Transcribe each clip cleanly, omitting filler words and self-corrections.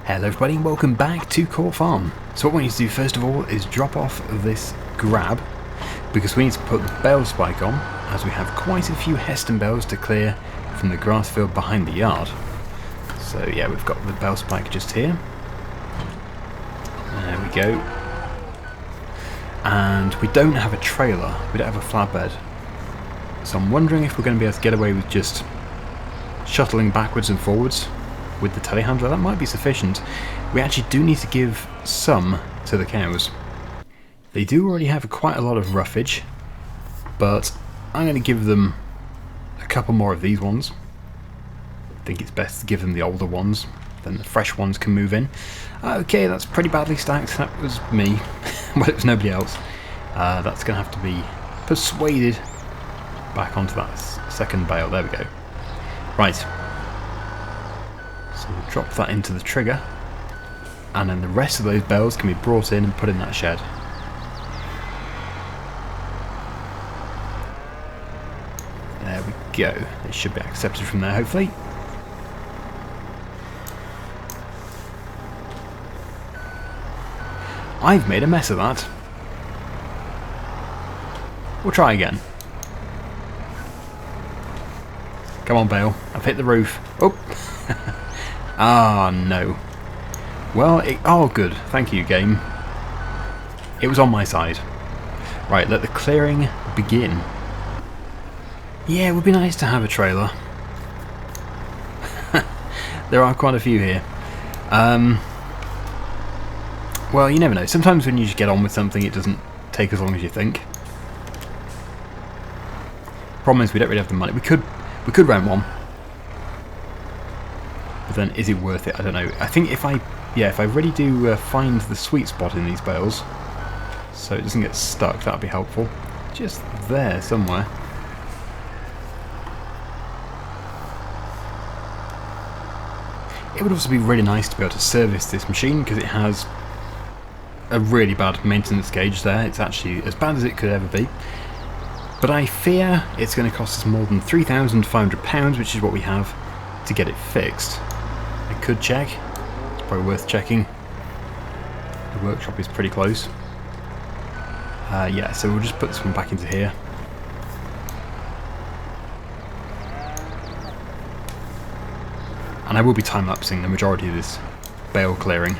Hello everybody and welcome back to Court Farm. So what we need to do first of all is drop off this grab, because we need to put the bale spike on, as we have quite a few Heston bales to clear from the grass field behind the yard. So yeah, we've got the bale spike just here. There we go. And we don't have a trailer, we don't have a flatbed. So I'm wondering if we're going to be able to get away with just shuttling backwards and forwards with the telehandler. That might be sufficient. We actually do need to give some to the cows. They do already have quite a lot of roughage, but I'm going to give them a couple more of these ones. I think it's best to give them the older ones, then the fresh ones can move in. Okay, that's pretty badly stacked. That was me. Well, it was nobody else. That's going to have to be persuaded back onto that second bale. There we go. Right. So we'll drop that into the trigger, and then the rest of those bales can be brought in and put in that shed. There we go. They should be accepted from there, hopefully. I've made a mess of that. We'll try again. Come on, bale. I've hit the roof. Oh! Ah, no. Well, oh good. Thank you, game. It was on my side. Right, let the clearing begin. Yeah, it would be nice to have a trailer. There are quite a few here. Well, you never know. Sometimes when you just get on with something, it doesn't take as long as you think. Problem is, we don't really have the money. We could rent one. But then, is it worth it? I don't know. I think if I really do find the sweet spot in these bales, so it doesn't get stuck, that would be helpful. Just there somewhere. It would also be really nice to be able to service this machine, because it has a really bad maintenance gauge there. It's actually as bad as it could ever be. But I fear it's going to cost us more than £3,500, which is what we have, to get it fixed. I could check. It's probably worth checking. The workshop is pretty close. Yeah, so we'll just put this one back into here. And I will be time-lapsing the majority of this bale clearing.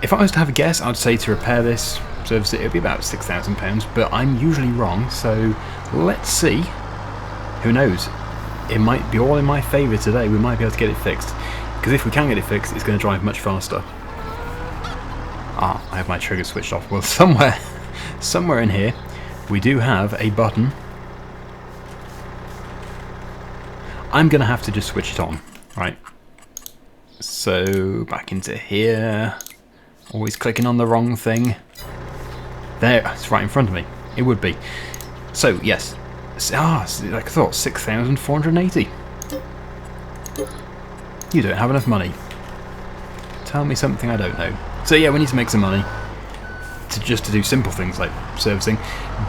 If I was to have a guess, I'd say to repair this, service it, would be about £6,000, but I'm usually wrong, so let's see. Who knows? It might be all in my favour today. We might be able to get it fixed, because if we can get it fixed, it's going to drive much faster. Ah, I have my trigger switched off. Well, somewhere in here, we do have a button. I'm going to have to just switch it on. Right. So, back into here. Always clicking on the wrong thing. There, it's right in front of me. It would be. So, yes. Like I thought, 6,480. You don't have enough money. Tell me something I don't know. So yeah, we need to make some money just to do simple things like servicing.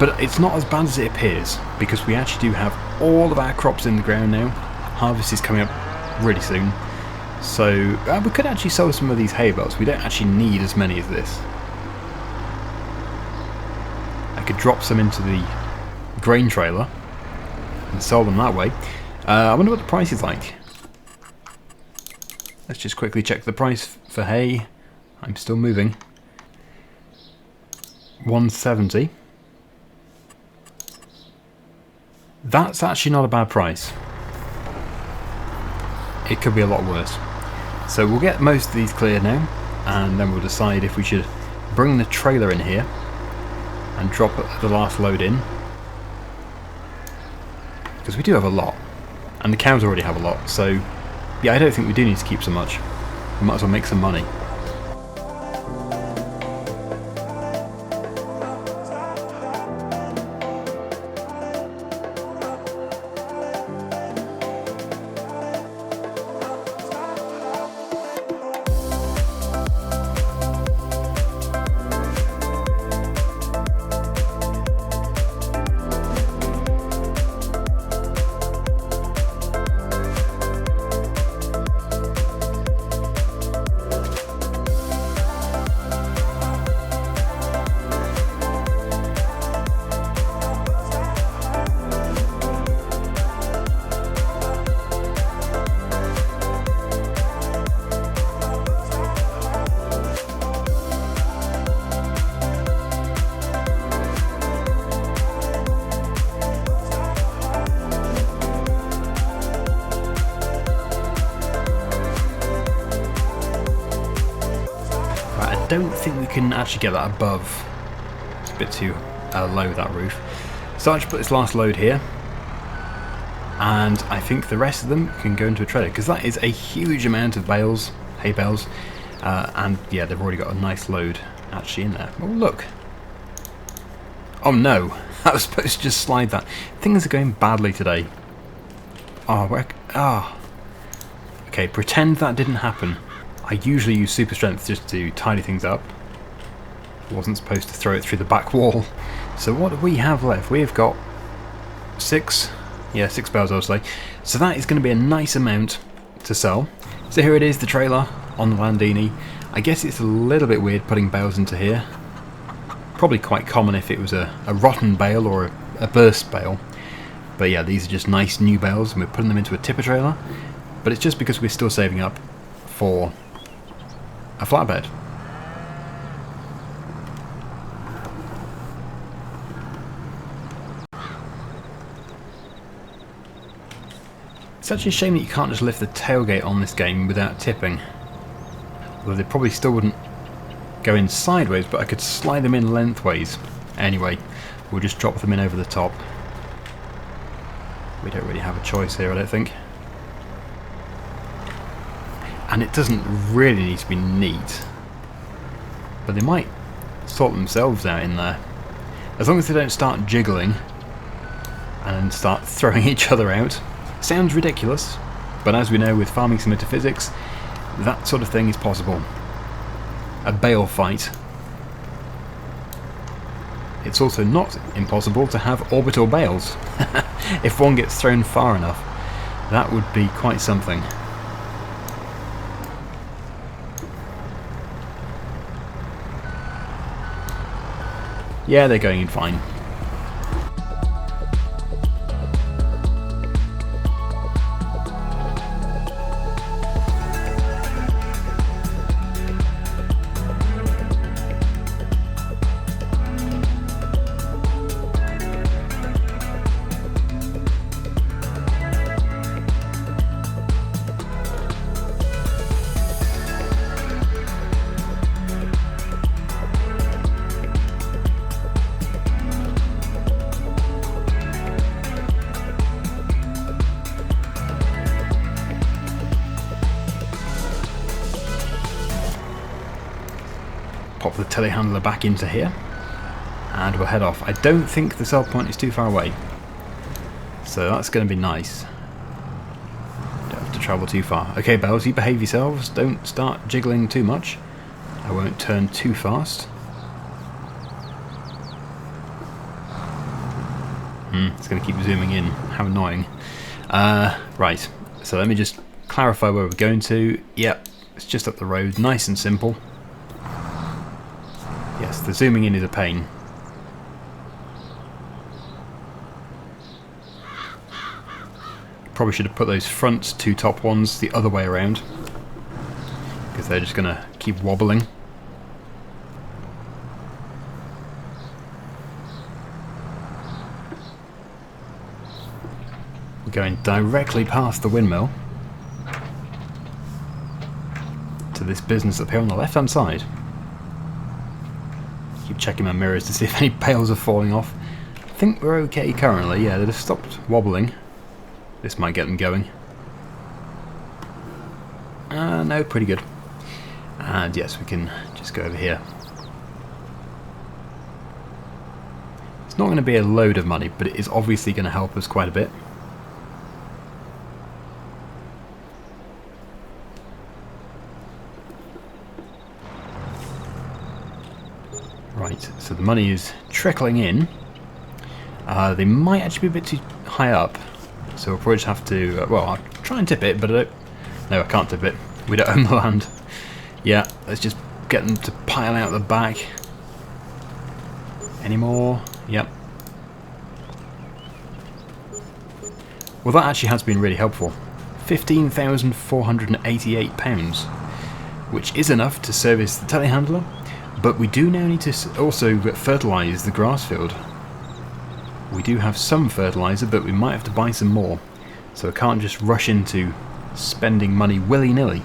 But it's not as bad as it appears, because we actually do have all of our crops in the ground now. Harvest is coming up really soon. So we could actually sell some of these hay bales. We don't actually need as many as this. I could drop some into the grain trailer and sell them that way. I wonder what the price is like. Let's just quickly check the price for hay. I'm still moving. 170. That's actually not a bad price. It could be a lot worse. So we'll get most of these cleared now, and then we'll decide if we should bring the trailer in here and drop the last load in, because we do have a lot, and the cows already have a lot. So yeah, I don't think we do need to keep so much. We might as well make some money. don't think we can actually get that above. It's a bit too low, that roof. So I just put this last load here, and I think the rest of them can go into a trailer, because that is a huge amount of bales, hay bales, and yeah, they've already got a nice load actually in there. Oh look! Oh no! I was supposed to just slide that. Things are going badly today. Oh, okay, pretend that didn't happen. I usually use super strength just to tidy things up. Wasn't supposed to throw it through the back wall. So what do we have left? We've got 6 bales, I'll say. So that is going to be a nice amount to sell. So here it is, the trailer on the Landini. I guess it's a little bit weird putting bales into here. Probably quite common if it was a rotten bale or a burst bale. But yeah, these are just nice new bales, and we're putting them into a tipper trailer. But it's just because we're still saving up for a flatbed. It's actually a shame that you can't just lift the tailgate on this game without tipping. Although they probably still wouldn't go in sideways, but I could slide them in lengthways. Anyway, we'll just drop them in over the top. We don't really have a choice here, I don't think. And it doesn't really need to be neat, but they might sort themselves out in there. As long as they don't start jiggling and start throwing each other out. Sounds ridiculous, but as we know with Farming Simulator physics, that sort of thing is possible. A bale fight. It's also not impossible to have orbital bales. If one gets thrown far enough, that would be quite something. Yeah, they're going in fine. Pop the telehandler back into here, and we'll head off. I don't think the sell point is too far away, so that's going to be nice. Don't have to travel too far. Okay, bells, you behave yourselves. Don't start jiggling too much. I won't turn too fast. It's going to keep zooming in. How annoying. Right, so let me just clarify where we're going to. Yep, it's just up the road. Nice and simple. Yes, the zooming in is a pain. Probably should have put those front 2 top ones the other way around, because they're just going to keep wobbling. We're going directly past the windmill to this business up here on the left hand side. Keep checking my mirrors to see if any bales are falling off. I think we're okay currently. Yeah, they've stopped wobbling. This might get them going. No, pretty good. And yes, we can just go over here. It's not going to be a load of money, but it is obviously going to help us quite a bit. Right, so the money is trickling in. They might actually be a bit too high up, so we'll probably just have to, well, I'll try and tip it, but no, I can't tip it. We don't own the land. Yeah, let's just get them to pile out the back. Any more? Yep. Well, that actually has been really helpful. £15,488, which is enough to service the telehandler. But we do now need to also fertilise the grass field. We do have some fertiliser, but we might have to buy some more. So I can't just rush into spending money willy-nilly.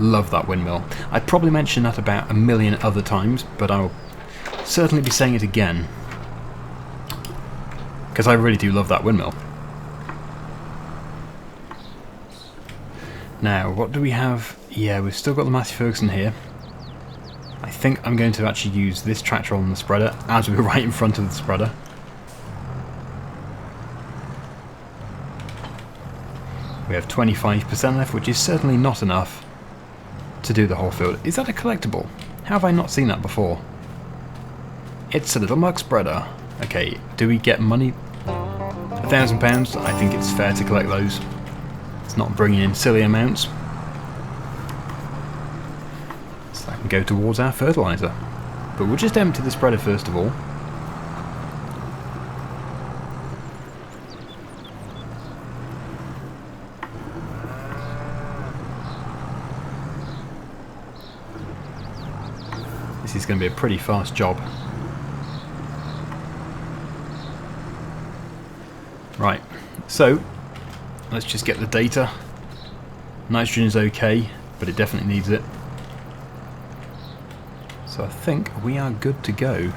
Love that windmill. I probably mentioned that about a million other times, but I'll certainly be saying it again. Because I really do love that windmill. Now, what do we have? Yeah, we've still got the Matthew Ferguson here. I think I'm going to actually use this tractor on the spreader, as we're right in front of the spreader. We have 25% left, which is certainly not enough to do the whole field. Is that a collectible? How have I not seen that before? It's a little mug spreader. Okay, do we get money? £1,000. I think it's fair to collect those. It's not bringing in silly amounts. So that can go towards our fertiliser. But we'll just empty the spreader first of all. This is going to be a pretty fast job. Right, so let's just get the data. Nitrogen is okay, but it definitely needs it. So I think we are good to go.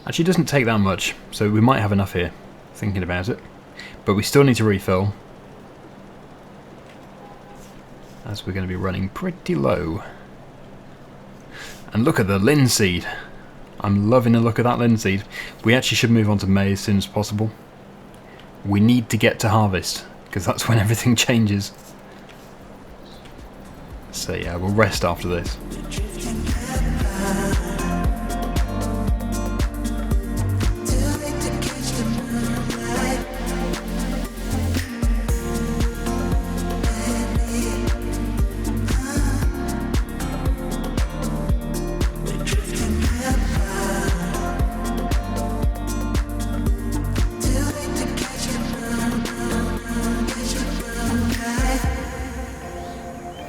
Actually, it doesn't take that much, so we might have enough here, thinking about it. But we still need to refill, as we're going to be running pretty low. And look at the linseed. I'm loving the look of that linseed. We actually should move on to May as soon as possible. We need to get to harvest, because that's when everything changes. So yeah, we'll rest after this.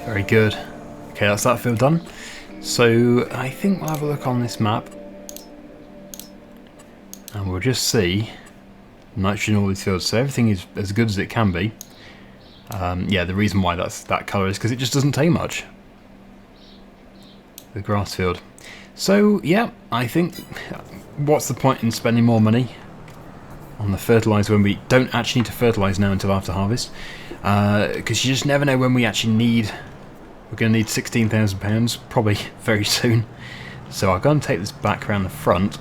Very good. Okay, that's that field done. So I think we'll have a look on this map and we'll just see nitrogen in all these fields. So everything is as good as it can be. Yeah, the reason why that's that colour is because it just doesn't take much. The grass field. So yeah, I think what's the point in spending more money on the fertiliser when we don't actually need to fertilise now until after harvest? Because you just never know when we actually need. We're going to need £16,000 probably very soon. So I'll go and take this back around the front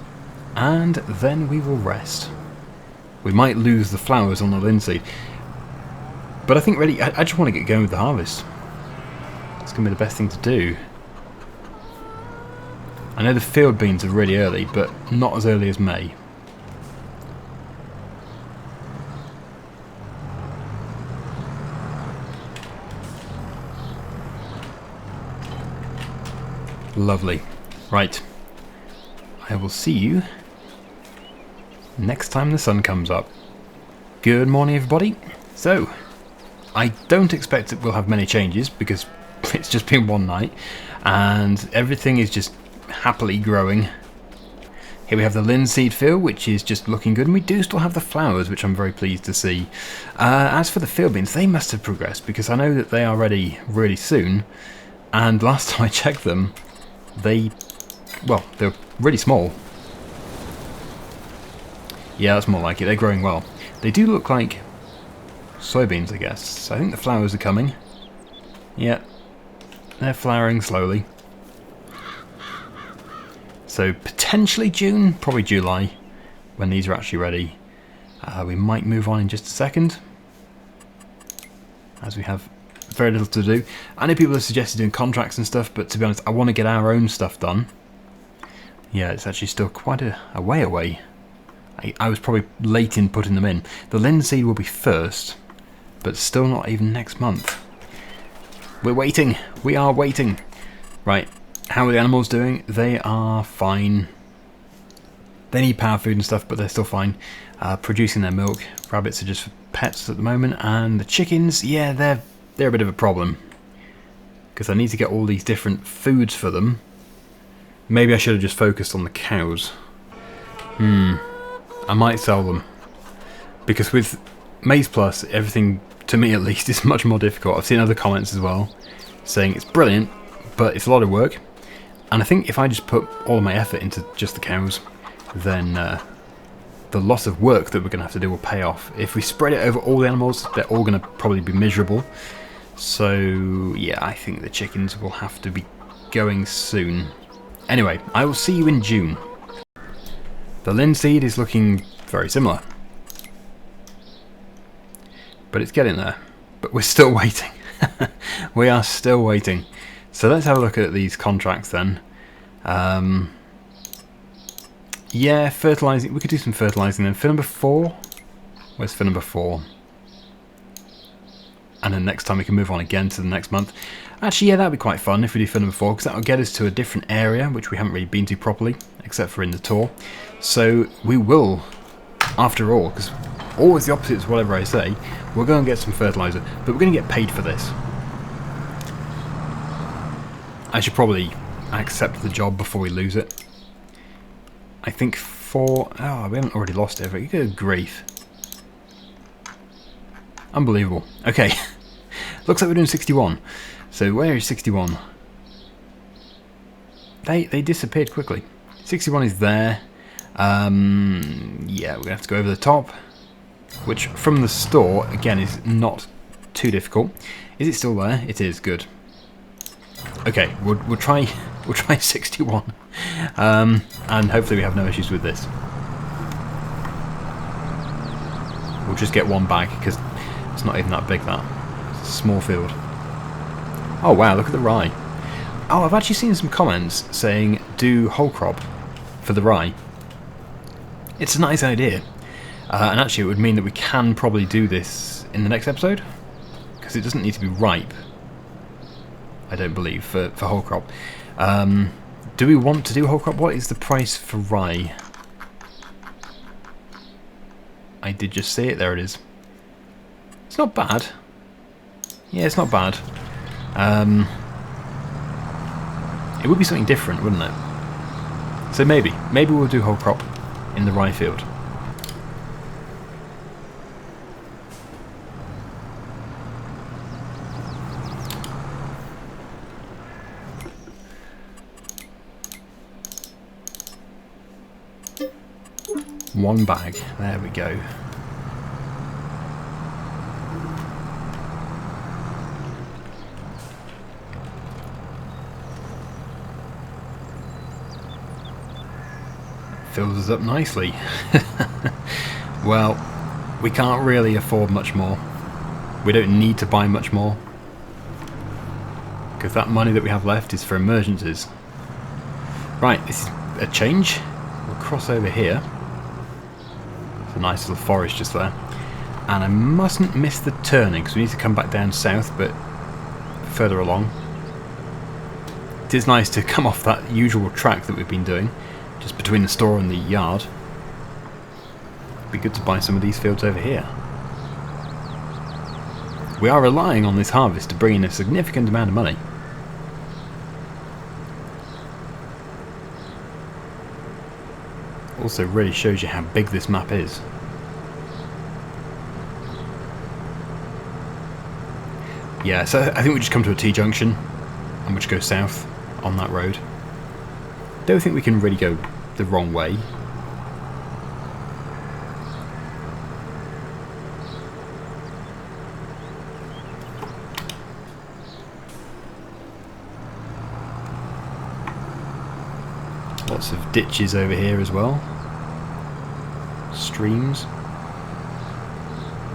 and then we will rest. We might lose the flowers on the linseed, but I think really I just want to get going with the harvest. It's going to be the best thing to do. I know the field beans are really early, but not as early as May. Lovely. Right. I will see you next time the sun comes up. Good morning, everybody. So, I don't expect that we'll have many changes because it's just been one night and everything is just happily growing. Here we have the linseed field, which is just looking good, and we do still have the flowers, which I'm very pleased to see. As for the field beans, they must have progressed because I know that they are ready really soon, and last time I checked them, they're really small. Yeah, that's more like it. They're growing well. They do look like soybeans, I guess. So I think the flowers are coming. Yeah, they're flowering slowly. So potentially June, probably July, when these are actually ready. We might move on in just a second, as we have very little to do. I know people have suggested doing contracts and stuff, but to be honest, I want to get our own stuff done. Yeah, it's actually still quite a way away. I was probably late in putting them in. The linseed will be first, but still not even next month. We're waiting. We are waiting. Right, how are the animals doing? They are fine. They need power food and stuff, but they're still fine. Producing their milk. Rabbits are just for pets at the moment, and the chickens, yeah, they're a bit of a problem because I need to get all these different foods for them. Maybe I should have just focused on the cows. I might sell them. Because with Maze Plus, everything, to me at least, is much more difficult. I've seen other comments as well, saying it's brilliant, but it's a lot of work. And I think if I just put all of my effort into just the cows, then the loss of work that we're going to have to do will pay off. If we spread it over all the animals, they're all going to probably be miserable. So, yeah, I think the chickens will have to be going soon. Anyway, I will see you in June. The linseed is looking very similar. But it's getting there. But we're still waiting. We are still waiting. So let's have a look at these contracts then. Yeah, fertilising. We could do some fertilising then. Fill number 4. Where's fill number 4? And then next time we can move on again to the next month. Actually, yeah, that'd be quite fun if we do fill number 4, because that'll get us to a different area, which we haven't really been to properly, except for in the tour. So we will, after all, because always the opposite is whatever I say, we'll go and get some fertiliser, but we're going to get paid for this. I should probably accept the job before we lose it. I think oh, we haven't already lost it, but good grief. Unbelievable. Okay. Looks like we're doing 61. So where is 61? They disappeared quickly. 61 is there. Yeah, we're going to have to go over the top. Which, from the store, again, is not too difficult. Is it still there? It is. Good. Okay, we'll try 61. And hopefully we have no issues with this. We'll just get one bag, because it's not even that big, that. It's a small field. Oh wow, look at the rye. Oh, I've actually seen some comments saying do whole crop for the rye. It's a nice idea. And actually it would mean that we can probably do this in the next episode, because it doesn't need to be ripe, I don't believe, for whole crop. Do we want to do whole crop? What is the price for rye? I did just see it, there it is. It's not bad. Yeah, it's not bad. It would be something different, wouldn't it? So maybe we'll do whole crop in the rye field. One bag, there we go. Fills us up nicely. Well, we can't really afford much more. We don't need to buy much more, because that money that we have left is for emergencies. Right, this is a change. We'll cross over here. It's a nice little forest just there. And I mustn't miss the turning, because we need to come back down south, but further along. It is nice to come off that usual track that we've been doing, just between the store and the yard. It'd be good to buy some of these fields over here. We are relying on this harvest to bring in a significant amount of money. Also really shows you how big this map is. Yeah, so I think we just come to a T-junction and we just go south on that road. Don't think we can really go the wrong way. Lots of ditches over here as well. Streams.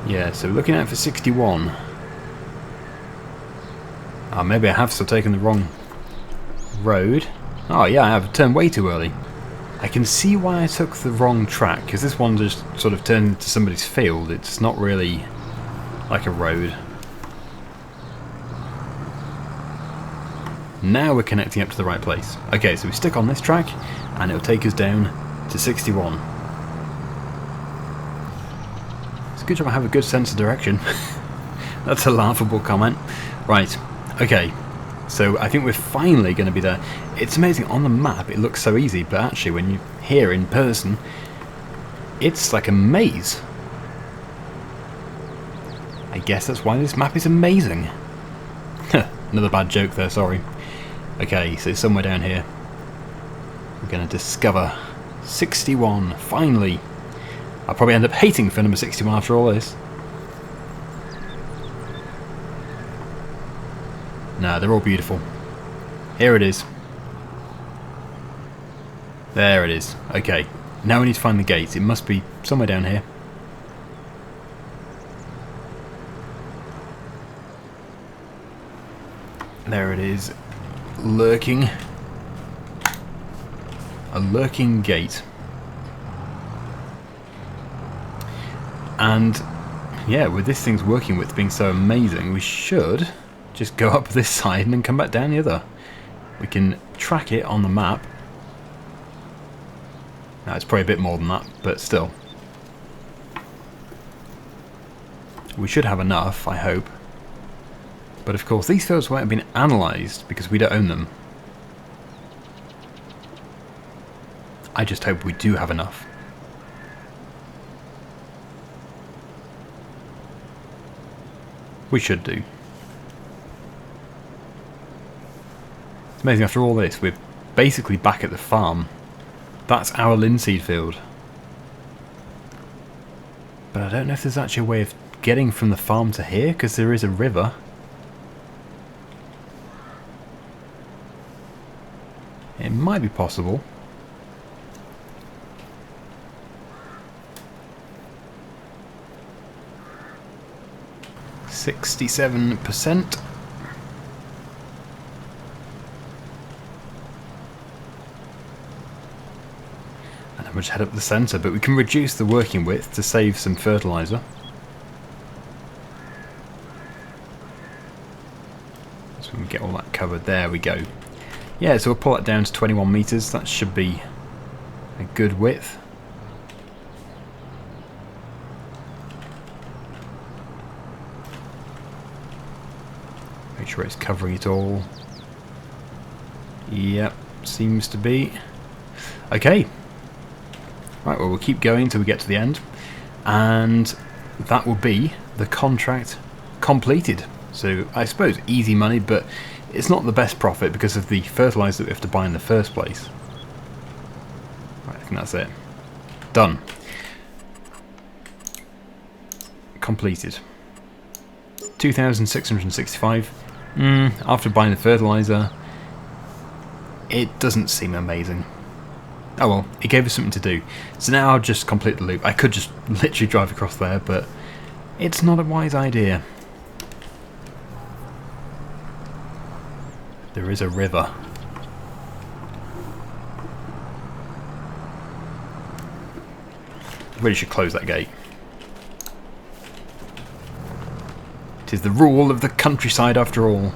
Yeah, so we're looking out for 61. Oh, maybe I have still taken the wrong road. Oh yeah, I have turned way too early. I can see why I took the wrong track, because this one just sort of turned into somebody's field. It's not really like a road. Now we're connecting up to the right place. Okay, so we stick on this track and it'll take us down to 61. It's a good job I have a good sense of direction. That's a laughable comment. Right, okay. So I think we're finally going to be there. It's amazing, on the map it looks so easy, but actually when you're here in person, It's like a maze. I guess that's why this map is amazing. Another bad joke there, sorry. Okay, so somewhere down here we're going to discover 61, finally. I'll probably end up hating for number 61 after all this. No, they're all beautiful. Here it is. There it is. Okay, now we need to find the gate. It must be somewhere down here. There it is, lurking. A lurking gate. And yeah, with this thing's working width being so amazing, we should just go up this side and then come back down the other. We can track it on the map. Now it's probably a bit more than that, but still. We should have enough, I hope. But of course, these fields won't have been analysed because we don't own them. I just hope we do have enough. We should do. It's amazing, after all this, we're basically back at the farm. That's our linseed field. But I don't know if there's actually a way of getting from the farm to here, because there is a river. It might be possible. %67%. And then we'll just head up the centre, but we can reduce the working width to save some fertiliser. So we can get all that covered. There we go. Yeah, so we'll pull that down to 21 metres. That should be a good width. Make sure it's covering it all. Yep, seems to be. Okay. Right, well, we'll keep going until we get to the end. And that will be the contract completed. So I suppose easy money, but it's not the best profit because of the fertiliser that we have to buy in the first place. Right, I think that's it. Done. Completed. 2,665. After buying the fertiliser, it doesn't seem amazing. Oh well, it gave us something to do. So now I'll just complete the loop. I could just literally drive across there, but it's not a wise idea. There is a river. Really should close that gate. It is the rule of the countryside after all.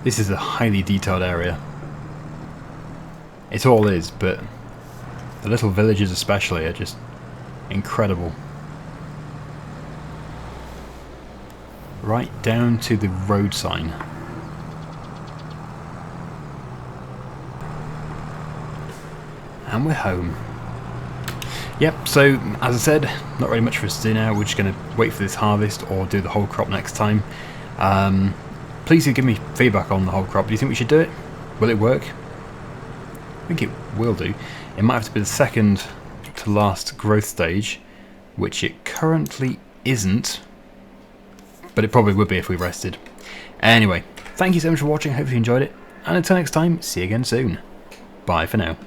This is a highly detailed area. It all is, but the little villages especially are just incredible. Right down to the road sign. And we're home. Yep, so as I said, not really much for us to do now. We're just going to wait for this harvest or do the whole crop next time. Please do give me feedback on the whole crop. Do you think we should do it? Will it work? I think it will do. It might have to be the second to last growth stage, which it currently isn't. But it probably would be if we rested. Anyway, thank you so much for watching. Hope you enjoyed it. And until next time, see you again soon. Bye for now.